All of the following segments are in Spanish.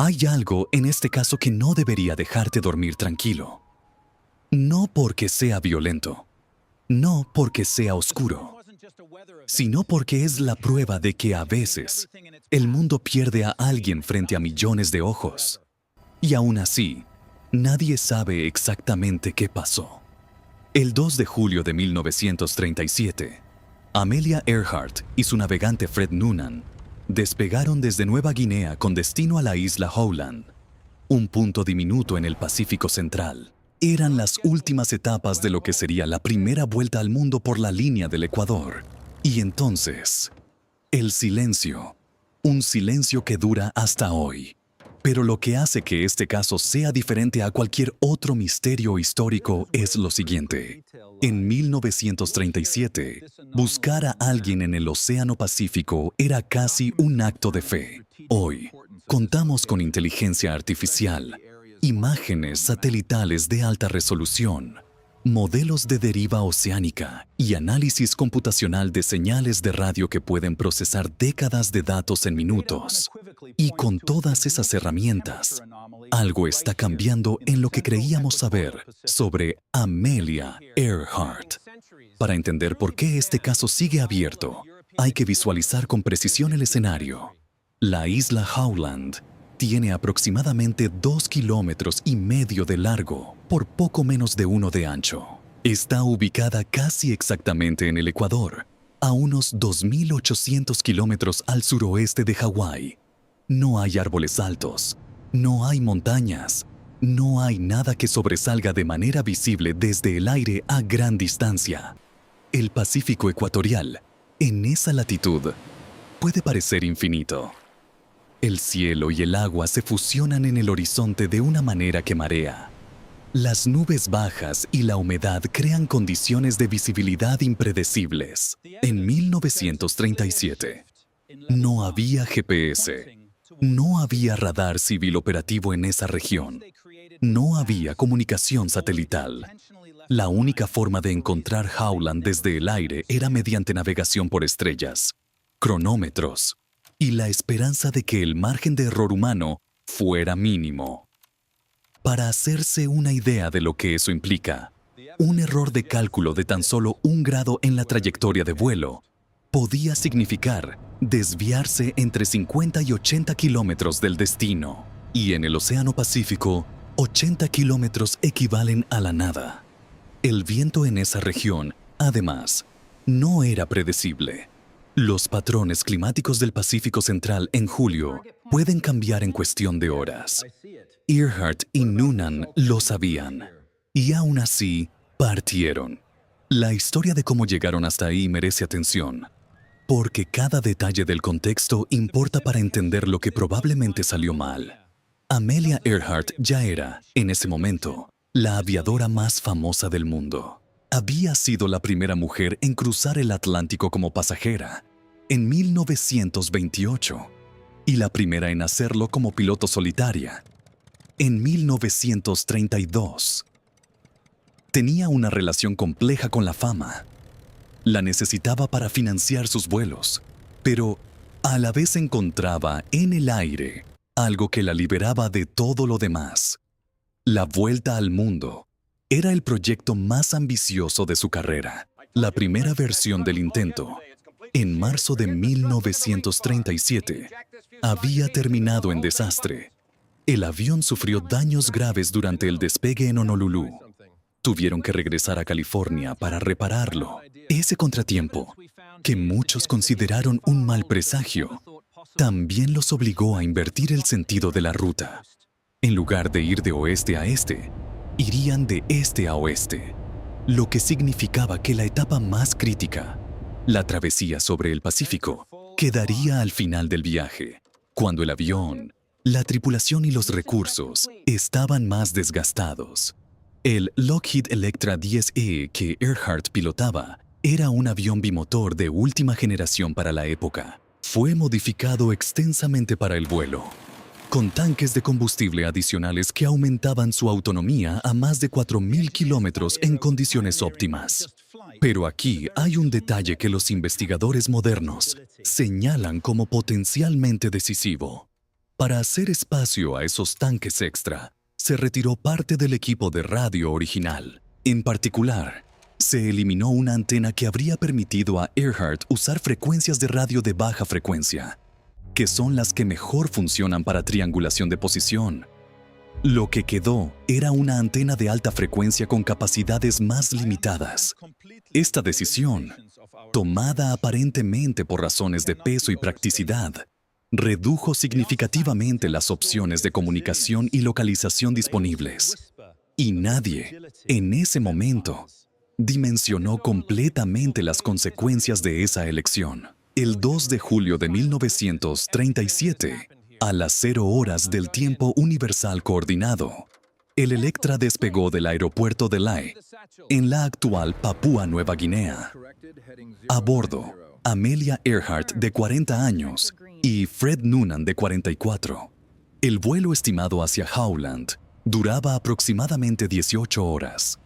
Hay algo en este caso que no debería dejarte dormir tranquilo. No porque sea violento, no porque sea oscuro, sino porque es la prueba de que a veces el mundo pierde a alguien frente a millones de ojos. Y aún así, nadie sabe exactamente qué pasó. El 2 de julio de 1937, Amelia Earhart y su navegante Fred Noonan despegaron desde Nueva Guinea con destino a la isla Howland, un punto diminuto en el Pacífico Central. Eran las últimas etapas de lo que sería la primera vuelta al mundo por la línea del Ecuador. Y entonces, el silencio, un silencio que dura hasta hoy. Pero lo que hace que este caso sea diferente a cualquier otro misterio histórico es lo siguiente. En 1937, buscar a alguien en el Océano Pacífico era casi un acto de fe. Hoy, contamos con inteligencia artificial, imágenes satelitales de alta resolución, modelos de deriva oceánica y análisis computacional de señales de radio que pueden procesar décadas de datos en minutos. Y con todas esas herramientas, algo está cambiando en lo que creíamos saber sobre Amelia Earhart. Para entender por qué este caso sigue abierto, hay que visualizar con precisión el escenario. La isla Howland tiene aproximadamente 2,5 kilómetros de largo por poco menos de 1 de ancho. Está ubicada casi exactamente en el Ecuador, a unos 2.800 kilómetros al suroeste de Hawái. No hay árboles altos, no hay montañas, no hay nada que sobresalga de manera visible desde el aire a gran distancia. El Pacífico ecuatorial, en esa latitud, puede parecer infinito. El cielo y el agua se fusionan en el horizonte de una manera que marea. Las nubes bajas y la humedad crean condiciones de visibilidad impredecibles. En 1937, no había GPS, no había radar civil operativo en esa región, no había comunicación satelital. La única forma de encontrar Howland desde el aire era mediante navegación por estrellas, cronómetros, y la esperanza de que el margen de error humano fuera mínimo. Para hacerse una idea de lo que eso implica, un error de cálculo de tan solo 1 grado en la trayectoria de vuelo podía significar desviarse entre 50 y 80 kilómetros del destino. Y en el Océano Pacífico, 80 kilómetros equivalen a la nada. El viento en esa región, además, no era predecible. Los patrones climáticos del Pacífico Central en julio pueden cambiar en cuestión de horas. Earhart y Noonan lo sabían, y aún así partieron. La historia de cómo llegaron hasta ahí merece atención, porque cada detalle del contexto importa para entender lo que probablemente salió mal. Amelia Earhart ya era, en ese momento, la aviadora más famosa del mundo. Había sido la primera mujer en cruzar el Atlántico como pasajera en 1928 y la primera en hacerlo como piloto solitaria en 1932. Tenía una relación compleja con la fama. La necesitaba para financiar sus vuelos, pero a la vez encontraba en el aire algo que la liberaba de todo lo demás. La vuelta al mundo era el proyecto más ambicioso de su carrera. La primera versión del intento, en marzo de 1937, había terminado en desastre. El avión sufrió daños graves durante el despegue en Honolulu. Tuvieron que regresar a California para repararlo. Ese contratiempo, que muchos consideraron un mal presagio, también los obligó a invertir el sentido de la ruta. En lugar de ir de oeste a este, irían de este a oeste, lo que significaba que la etapa más crítica, la travesía sobre el Pacífico, quedaría al final del viaje, cuando el avión, la tripulación y los recursos estaban más desgastados. El Lockheed Electra 10E que Earhart pilotaba era un avión bimotor de última generación para la época. Fue modificado extensamente para el vuelo, con tanques de combustible adicionales que aumentaban su autonomía a más de 4,000 kilómetros en condiciones óptimas. Pero aquí hay un detalle que los investigadores modernos señalan como potencialmente decisivo. Para hacer espacio a esos tanques extra, se retiró parte del equipo de radio original. En particular, se eliminó una antena que habría permitido a Earhart usar frecuencias de radio de baja frecuencia, que son las que mejor funcionan para triangulación de posición. Lo que quedó era una antena de alta frecuencia con capacidades más limitadas. Esta decisión, tomada aparentemente por razones de peso y practicidad, redujo significativamente las opciones de comunicación y localización disponibles. Y nadie, en ese momento, dimensionó completamente las consecuencias de esa elección. El 2 de julio de 1937, a las 0 horas del tiempo universal coordinado, el Electra despegó del aeropuerto de Lae, en la actual Papúa Nueva Guinea. A bordo, Amelia Earhart, de 40 años, y Fred Noonan, de 44. El vuelo estimado hacia Howland duraba aproximadamente 18 horas.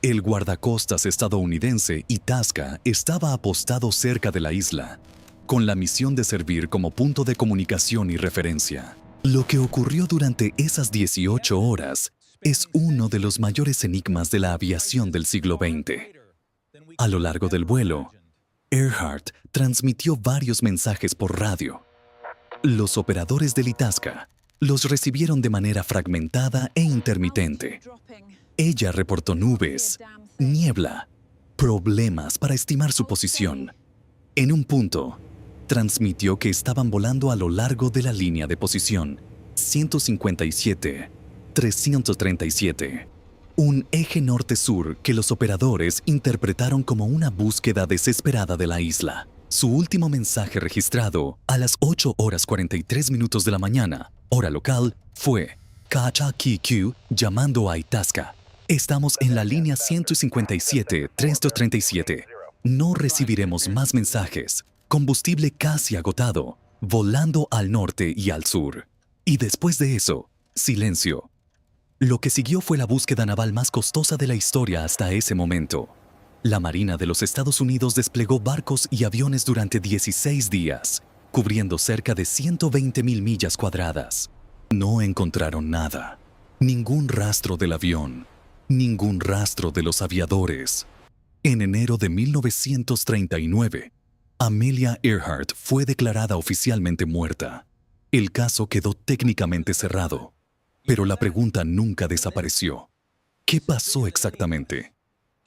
El guardacostas estadounidense Itasca estaba apostado cerca de la isla, con la misión de servir como punto de comunicación y referencia. Lo que ocurrió durante esas 18 horas es uno de los mayores enigmas de la aviación del siglo XX. A lo largo del vuelo, Earhart transmitió varios mensajes por radio. Los operadores del Itasca los recibieron de manera fragmentada e intermitente. Ella reportó nubes, niebla, problemas para estimar su posición. En un punto, transmitió que estaban volando a lo largo de la línea de posición 157-337, un eje norte-sur que los operadores interpretaron como una búsqueda desesperada de la isla. Su último mensaje registrado a las 8 horas 43 minutos de la mañana, hora local, fue Kacha KQ llamando a Itasca. Estamos en la línea 157-337. No recibiremos más mensajes. Combustible casi agotado, volando al norte y al sur. Y después de eso, silencio. Lo que siguió fue la búsqueda naval más costosa de la historia hasta ese momento. La Marina de los Estados Unidos desplegó barcos y aviones durante 16 días, cubriendo cerca de 120,000 millas cuadradas. No encontraron nada. Ningún rastro del avión. Ningún rastro de los aviadores. En enero de 1939, Amelia Earhart fue declarada oficialmente muerta. El caso quedó técnicamente cerrado, pero la pregunta nunca desapareció. ¿Qué pasó exactamente?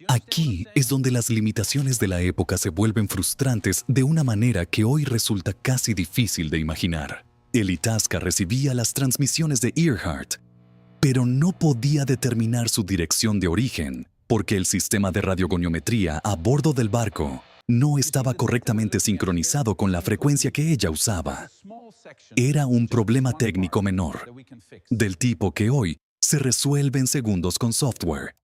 Aquí es donde las limitaciones de la época se vuelven frustrantes de una manera que hoy resulta casi difícil de imaginar. El Itasca recibía las transmisiones de Earhart, pero no podía determinar su dirección de origen porque el sistema de radiogoniometría a bordo del barco no estaba correctamente sincronizado con la frecuencia que ella usaba. Era un problema técnico menor, del tipo que hoy se resuelve en segundos con software,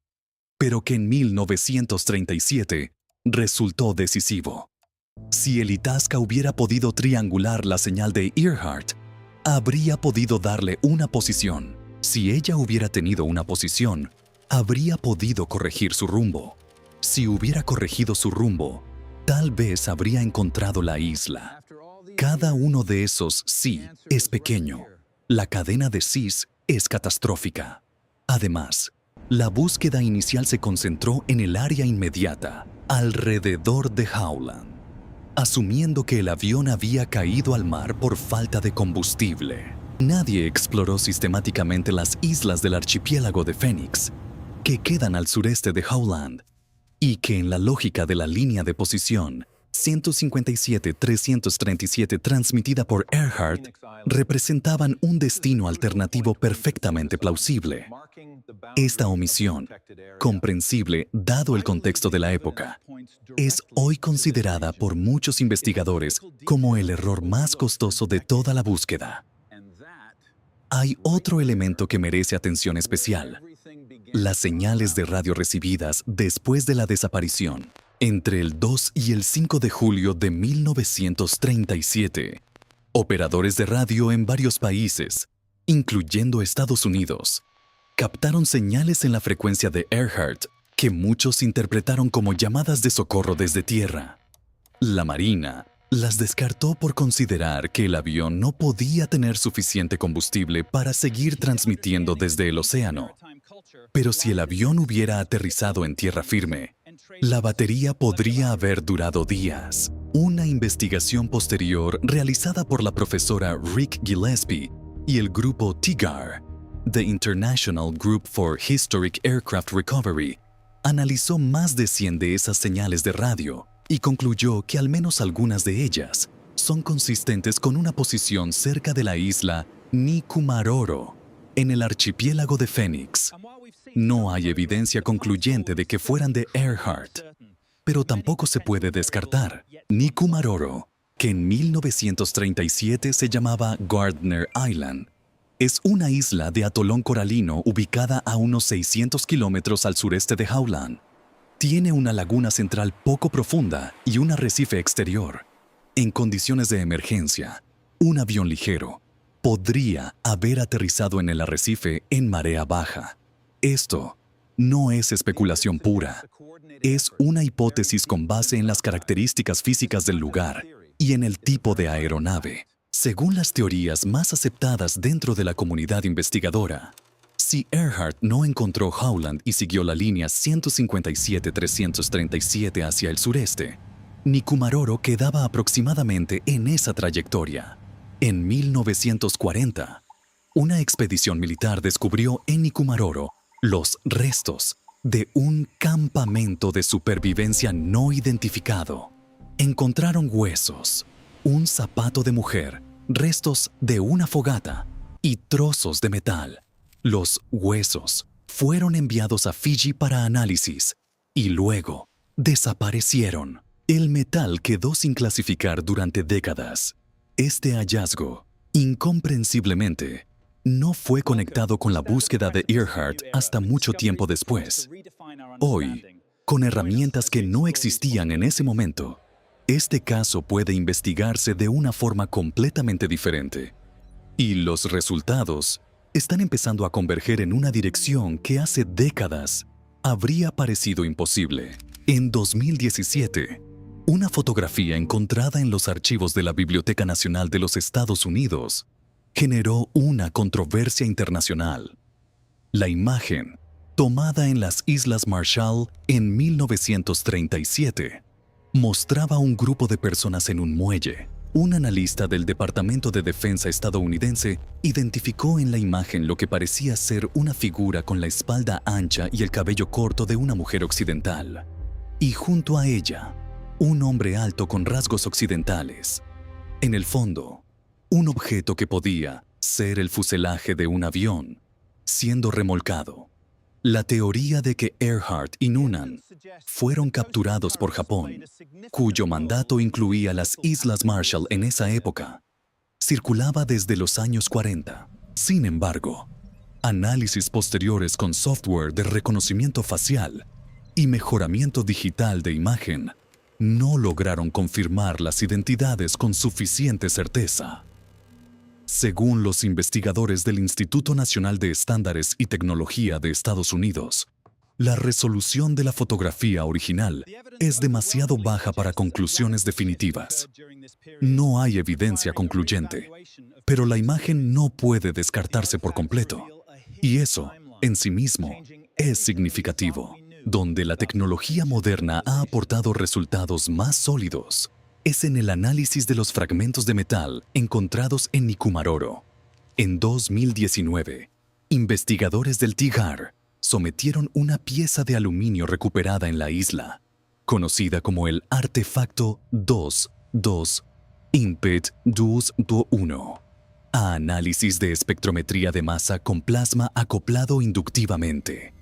pero que en 1937 resultó decisivo. Si el Itasca hubiera podido triangular la señal de Earhart, habría podido darle una posición. Si ella hubiera tenido una posición, habría podido corregir su rumbo. Si hubiera corregido su rumbo, tal vez habría encontrado la isla. Cada uno de esos sí es pequeño. La cadena de sís es catastrófica. Además, la búsqueda inicial se concentró en el área inmediata, alrededor de Howland, asumiendo que el avión había caído al mar por falta de combustible. Nadie exploró sistemáticamente las islas del archipiélago de Phoenix, que quedan al sureste de Howland, y que en la lógica de la línea de posición 157-337 transmitida por Earhart representaban un destino alternativo perfectamente plausible. Esta omisión, comprensible dado el contexto de la época, es hoy considerada por muchos investigadores como el error más costoso de toda la búsqueda. Hay otro elemento que merece atención especial: las señales de radio recibidas después de la desaparición. Entre el 2 y el 5 de julio de 1937, operadores de radio en varios países, incluyendo Estados Unidos, captaron señales en la frecuencia de Earhart que muchos interpretaron como llamadas de socorro desde tierra. La Marina Las descartó por considerar que el avión no podía tener suficiente combustible para seguir transmitiendo desde el océano. Pero si el avión hubiera aterrizado en tierra firme, la batería podría haber durado días. Una investigación posterior realizada por la profesora Rick Gillespie y el grupo TIGAR, The International Group for Historic Aircraft Recovery, analizó más de 100 de esas señales de radio y concluyó que al menos algunas de ellas son consistentes con una posición cerca de la isla Nikumaroro, en el archipiélago de Phoenix. No hay evidencia concluyente de que fueran de Earhart, pero tampoco se puede descartar. Nikumaroro, que en 1937 se llamaba Gardner Island, es una isla de atolón coralino ubicada a unos 600 kilómetros al sureste de Howland. Tiene una laguna central poco profunda y un arrecife exterior. En condiciones de emergencia, un avión ligero podría haber aterrizado en el arrecife en marea baja. Esto no es especulación pura. Es una hipótesis con base en las características físicas del lugar y en el tipo de aeronave. Según las teorías más aceptadas dentro de la comunidad investigadora, si Earhart no encontró Howland y siguió la línea 157-337 hacia el sureste, Nikumaroro quedaba aproximadamente en esa trayectoria. En 1940, una expedición militar descubrió en Nikumaroro los restos de un campamento de supervivencia no identificado. Encontraron huesos, un zapato de mujer, restos de una fogata y trozos de metal. Los huesos fueron enviados a Fiji para análisis y luego desaparecieron. El metal quedó sin clasificar durante décadas. Este hallazgo, incomprensiblemente, no fue conectado con la búsqueda de Earhart hasta mucho tiempo después. Hoy, con herramientas que no existían en ese momento, este caso puede investigarse de una forma completamente diferente. Y los resultados están empezando a converger en una dirección que hace décadas habría parecido imposible. En 2017, una fotografía encontrada en los archivos de la Biblioteca Nacional de los Estados Unidos generó una controversia internacional. La imagen, tomada en las Islas Marshall en 1937, mostraba un grupo de personas en un muelle. Un analista del Departamento de Defensa estadounidense identificó en la imagen lo que parecía ser una figura con la espalda ancha y el cabello corto de una mujer occidental. Y junto a ella, un hombre alto con rasgos occidentales. En el fondo, un objeto que podía ser el fuselaje de un avión, siendo remolcado. La teoría de que Earhart y Noonan fueron capturados por Japón, cuyo mandato incluía las Islas Marshall en esa época, circulaba desde los años 40. Sin embargo, análisis posteriores con software de reconocimiento facial y mejoramiento digital de imagen no lograron confirmar las identidades con suficiente certeza. Según los investigadores del Instituto Nacional de Estándares y Tecnología de Estados Unidos, la resolución de la fotografía original es demasiado baja para conclusiones definitivas. No hay evidencia concluyente, pero la imagen no puede descartarse por completo. Y eso, en sí mismo, es significativo. Donde la tecnología moderna ha aportado resultados más sólidos es en el análisis de los fragmentos de metal encontrados en Nikumaroro. En 2019, investigadores del TIGAR sometieron una pieza de aluminio recuperada en la isla, conocida como el artefacto 2-2 Impet 2-1, a análisis de espectrometría de masa con plasma acoplado inductivamente.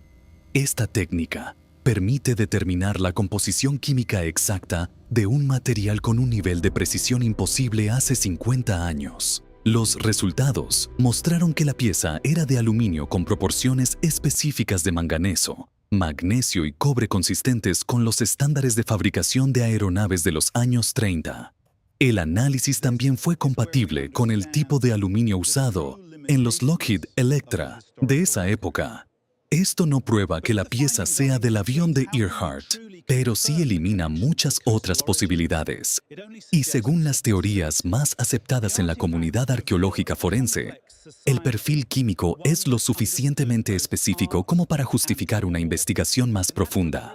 Esta técnica permite determinar la composición química exacta de un material con un nivel de precisión imposible hace 50 años. Los resultados mostraron que la pieza era de aluminio con proporciones específicas de manganeso, magnesio y cobre consistentes con los estándares de fabricación de aeronaves de los años 30. El análisis también fue compatible con el tipo de aluminio usado en los Lockheed Electra de esa época. Esto no prueba que la pieza sea del avión de Earhart, pero sí elimina muchas otras posibilidades. Y según las teorías más aceptadas en la comunidad arqueológica forense, el perfil químico es lo suficientemente específico como para justificar una investigación más profunda.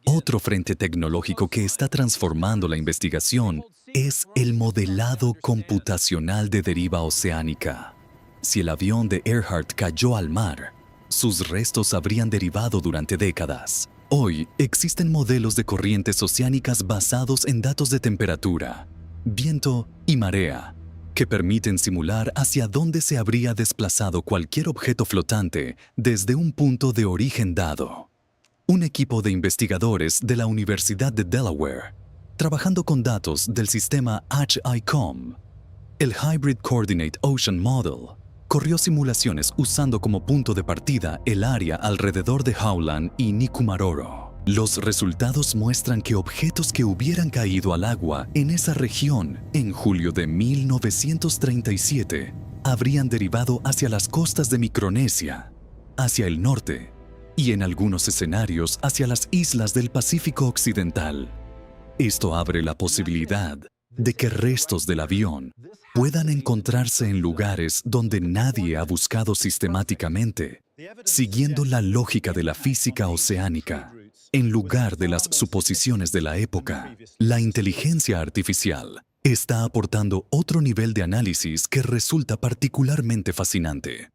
Otro frente tecnológico que está transformando la investigación es el modelado computacional de deriva oceánica. Si el avión de Earhart cayó al mar, sus restos habrían derivado durante décadas. Hoy existen modelos de corrientes oceánicas basados en datos de temperatura, viento y marea, que permiten simular hacia dónde se habría desplazado cualquier objeto flotante desde un punto de origen dado. Un equipo de investigadores de la Universidad de Delaware, trabajando con datos del sistema HICOM, el Hybrid Coordinate Ocean Model, corrió simulaciones usando como punto de partida el área alrededor de Howland y Nikumaroro. Los resultados muestran que objetos que hubieran caído al agua en esa región en julio de 1937 habrían derivado hacia las costas de Micronesia, hacia el norte y en algunos escenarios hacia las islas del Pacífico Occidental. Esto abre la posibilidad de que restos del avión puedan encontrarse en lugares donde nadie ha buscado sistemáticamente, siguiendo la lógica de la física oceánica. En lugar de las suposiciones de la época, la inteligencia artificial está aportando otro nivel de análisis que resulta particularmente fascinante.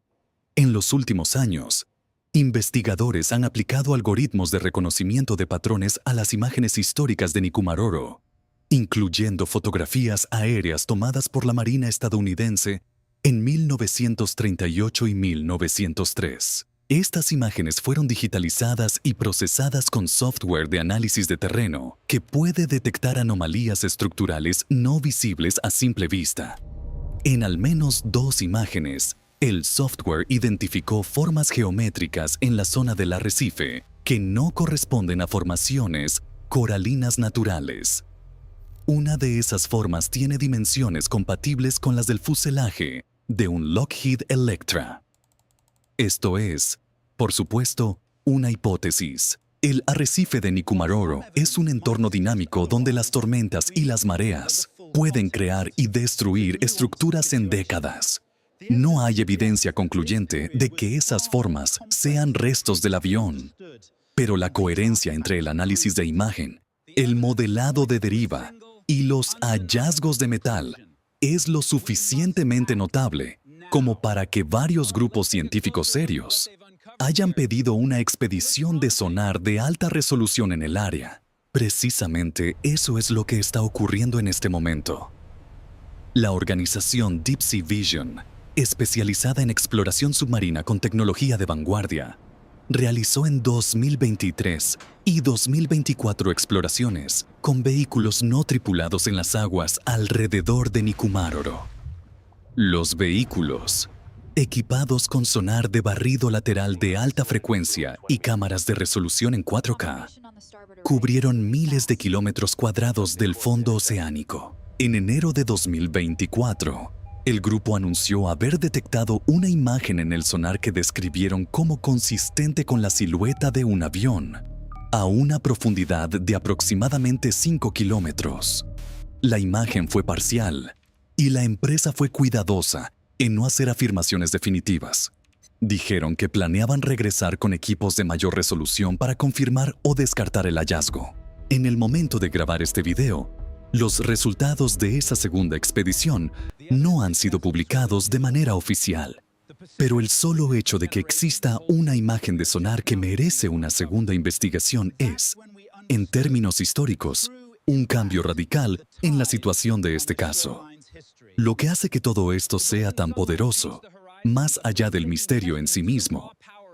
En los últimos años, investigadores han aplicado algoritmos de reconocimiento de patrones a las imágenes históricas de Nikumaroro, incluyendo fotografías aéreas tomadas por la Marina estadounidense en 1938 y 1903. Estas imágenes fueron digitalizadas y procesadas con software de análisis de terreno que puede detectar anomalías estructurales no visibles a simple vista. En al menos 2 imágenes, el software identificó formas geométricas en la zona del arrecife que no corresponden a formaciones coralinas naturales. Una de esas formas tiene dimensiones compatibles con las del fuselaje de un Lockheed Electra. Esto es, por supuesto, una hipótesis. El arrecife de Nikumaroro es un entorno dinámico donde las tormentas y las mareas pueden crear y destruir estructuras en décadas. No hay evidencia concluyente de que esas formas sean restos del avión, pero la coherencia entre el análisis de imagen, el modelado de deriva y los hallazgos de metal es lo suficientemente notable como para que varios grupos científicos serios hayan pedido una expedición de sonar de alta resolución en el área. Precisamente eso es lo que está ocurriendo en este momento. La organización Deep Sea Vision, especializada en exploración submarina con tecnología de vanguardia, realizó en 2023 y 2024 exploraciones con vehículos no tripulados en las aguas alrededor de Nikumaroro. Los vehículos, equipados con sonar de barrido lateral de alta frecuencia y cámaras de resolución en 4K, cubrieron miles de kilómetros cuadrados del fondo oceánico. En enero de 2024, el grupo anunció haber detectado una imagen en el sonar que describieron como consistente con la silueta de un avión, a una profundidad de aproximadamente 5 kilómetros. La imagen fue parcial, y la empresa fue cuidadosa en no hacer afirmaciones definitivas. Dijeron que planeaban regresar con equipos de mayor resolución para confirmar o descartar el hallazgo. En el momento de grabar este video, los resultados de esa segunda expedición no han sido publicados de manera oficial, pero el solo hecho de que exista una imagen de sonar que merece una segunda investigación es, en términos históricos, un cambio radical en la situación de este caso. Lo que hace que todo esto sea tan poderoso, más allá del misterio en sí mismo,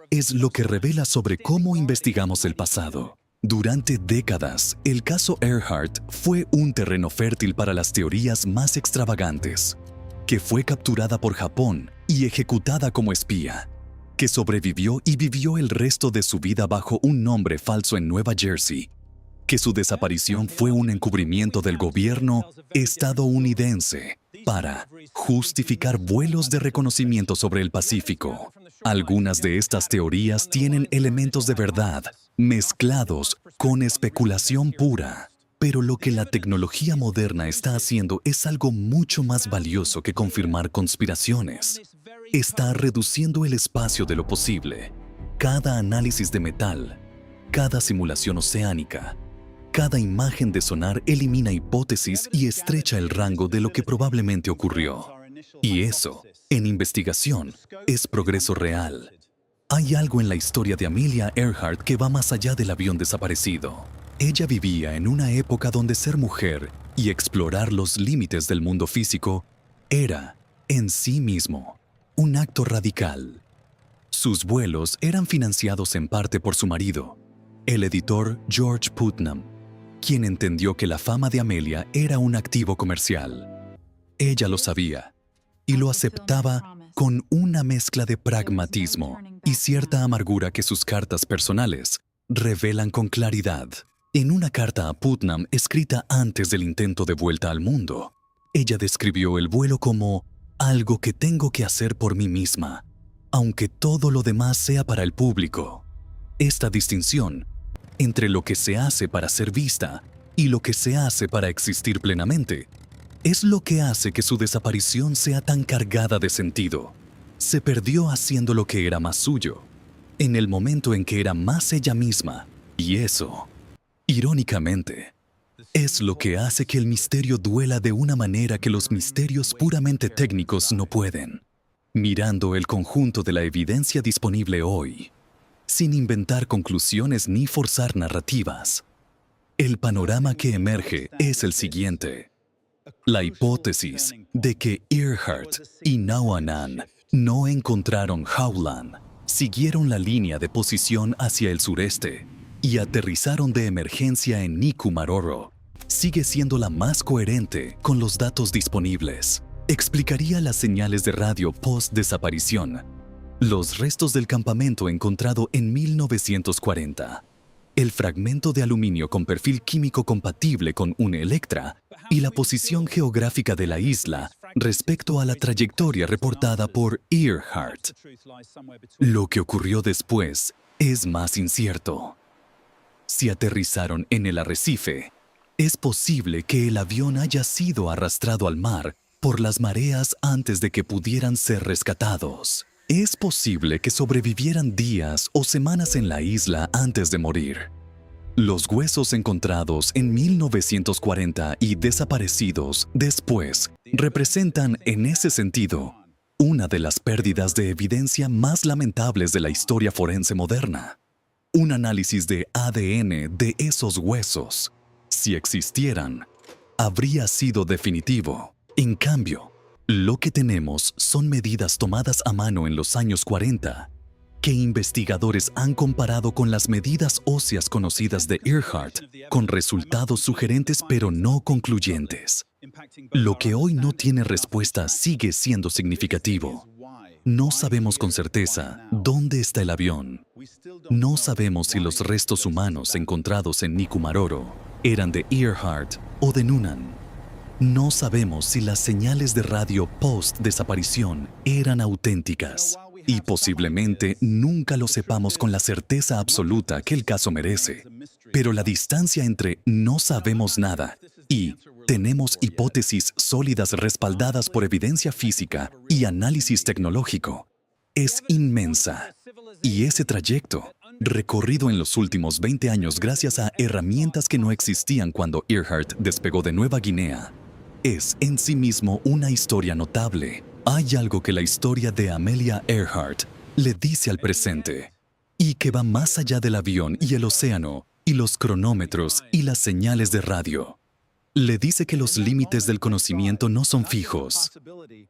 es lo que revela sobre cómo investigamos el pasado. Durante décadas, el caso Earhart fue un terreno fértil para las teorías más extravagantes, que fue capturada por Japón y ejecutada como espía, que sobrevivió y vivió el resto de su vida bajo un nombre falso en Nueva Jersey, que su desaparición fue un encubrimiento del gobierno estadounidense para justificar vuelos de reconocimiento sobre el Pacífico. Algunas de estas teorías tienen elementos de verdad, mezclados con especulación pura. Pero lo que la tecnología moderna está haciendo es algo mucho más valioso que confirmar conspiraciones. Está reduciendo el espacio de lo posible. Cada análisis de metal, cada simulación oceánica, cada imagen de sonar elimina hipótesis y estrecha el rango de lo que probablemente ocurrió. Y eso, en investigación, es progreso real. Hay algo en la historia de Amelia Earhart que va más allá del avión desaparecido. Ella vivía en una época donde ser mujer y explorar los límites del mundo físico era, en sí mismo, un acto radical. Sus vuelos eran financiados en parte por su marido, el editor George Putnam, quien entendió que la fama de Amelia era un activo comercial. Ella lo sabía y lo aceptaba con una mezcla de pragmatismo y cierta amargura que sus cartas personales revelan con claridad. En una carta a Putnam escrita antes del intento de vuelta al mundo, ella describió el vuelo como algo que tengo que hacer por mí misma, aunque todo lo demás sea para el público. Esta distinción entre lo que se hace para ser vista y lo que se hace para existir plenamente es lo que hace que su desaparición sea tan cargada de sentido. Se perdió haciendo lo que era más suyo, en el momento en que era más ella misma, y eso, irónicamente, es lo que hace que el misterio duela de una manera que los misterios puramente técnicos no pueden. Mirando el conjunto de la evidencia disponible hoy, sin inventar conclusiones ni forzar narrativas, el panorama que emerge es el siguiente. La hipótesis de que Earhart y Nauanan no encontraron Howland, siguieron la línea de posición hacia el sureste y aterrizaron de emergencia en Nikumaroro, sigue siendo la más coherente con los datos disponibles. Explicaría las señales de radio post-desaparición, los restos del campamento encontrado en 1940, el fragmento de aluminio con perfil químico compatible con un Electra y la posición geográfica de la isla respecto a la trayectoria reportada por Earhart. Lo que ocurrió después es más incierto. Si aterrizaron en el arrecife, es posible que el avión haya sido arrastrado al mar por las mareas antes de que pudieran ser rescatados. Es posible que sobrevivieran días o semanas en la isla antes de morir. Los huesos encontrados en 1940 y desaparecidos después representan, en ese sentido, una de las pérdidas de evidencia más lamentables de la historia forense moderna. Un análisis de ADN de esos huesos, si existieran, habría sido definitivo. En cambio, lo que tenemos son medidas tomadas a mano en los años 40, que investigadores han comparado con las medidas óseas conocidas de Earhart, con resultados sugerentes pero no concluyentes. Lo que hoy no tiene respuesta sigue siendo significativo. No sabemos con certeza dónde está el avión. No sabemos si los restos humanos encontrados en Nikumaroro eran de Earhart o de Noonan. No sabemos si las señales de radio post-desaparición eran auténticas, y posiblemente nunca lo sepamos con la certeza absoluta que el caso merece. Pero la distancia entre no sabemos nada y tenemos hipótesis sólidas respaldadas por evidencia física y análisis tecnológico es inmensa. Y ese trayecto, recorrido en los últimos 20 años gracias a herramientas que no existían cuando Earhart despegó de Nueva Guinea, es en sí mismo una historia notable. Hay algo que la historia de Amelia Earhart le dice al presente, y que va más allá del avión y el océano, y los cronómetros y las señales de radio. Le dice que los límites del conocimiento no son fijos,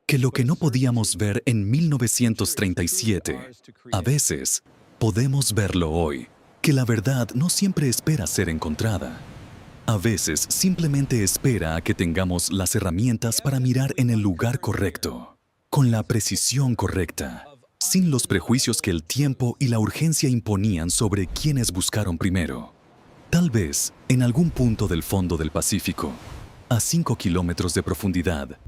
que lo que no podíamos ver en 1937, a veces podemos verlo hoy, que la verdad no siempre espera ser encontrada. A veces simplemente espera a que tengamos las herramientas para mirar en el lugar correcto, con la precisión correcta, sin los prejuicios que el tiempo y la urgencia imponían sobre quienes buscaron primero. Tal vez, en algún punto del fondo del Pacífico, a 5 kilómetros de profundidad,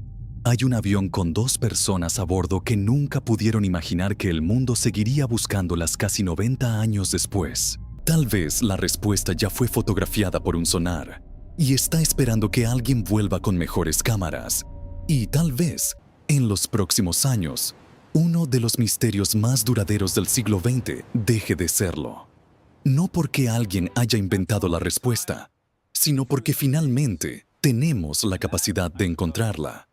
Hay un avión con 2 personas a bordo que nunca pudieron imaginar que el mundo seguiría buscándolas casi 90 años después. Tal vez la respuesta ya fue fotografiada por un sonar y está esperando que alguien vuelva con mejores cámaras. Y tal vez, en los próximos años, uno de los misterios más duraderos del siglo XX deje de serlo. No porque alguien haya inventado la respuesta, sino porque finalmente tenemos la capacidad de encontrarla.